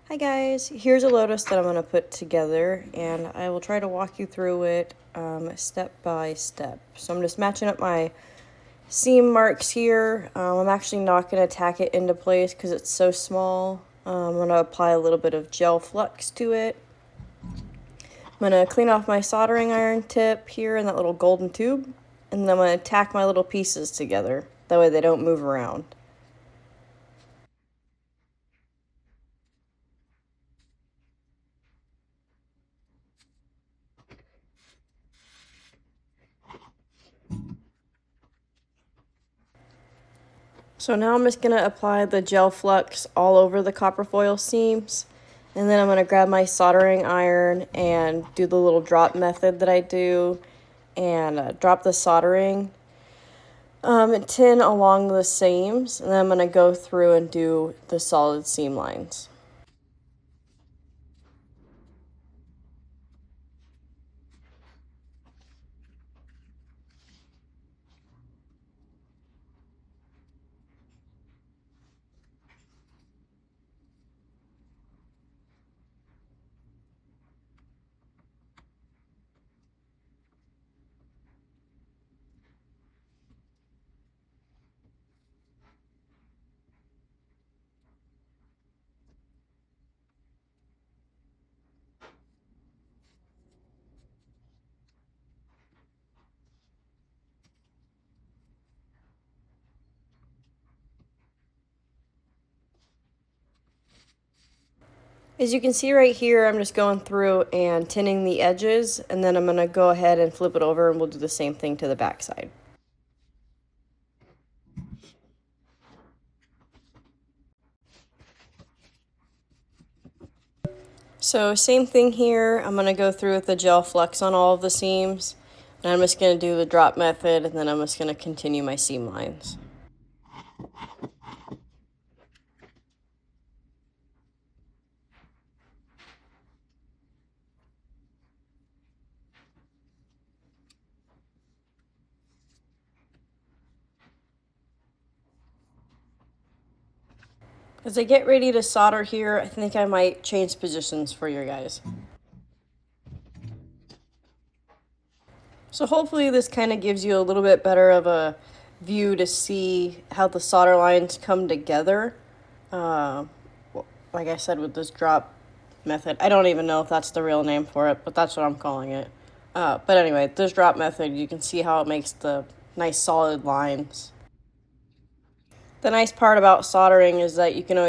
Hi guys, here's a Lotus that I'm going to put together and I will try to walk you through it step by step. So I'm just matching up my seam marks here. I'm actually not going to tack it into place because it's so small. I'm going to apply a little bit of gel flux to it. I'm going to clean off my soldering iron tip here in that little golden tube, and then I'm going to tack my little pieces together. That way they don't move around. So now I'm just going to apply the gel flux all over the copper foil seams. And then I'm going to grab my soldering iron and do the little drop method that I do and drop the soldering tin along the seams. And then I'm going to go through and do the solid seam lines. As you can see right here, I'm just going through and tinning the edges, and then I'm going to go ahead and flip it over and we'll do the same thing to the back side. So same thing here, I'm going to go through with the gel flux on all of the seams, and I'm just going to do the drop method, and then I'm just going to continue my seam lines. As I get ready to solder here, I think I might change positions for you guys. So hopefully this kind of gives you a little bit better of a view to see how the solder lines come together. Like I said, with this drop method. I don't even know if that's the real name for it, but that's what I'm calling it. But anyway, this drop method, you can see how it makes the nice solid lines. The nice part about soldering is that you can always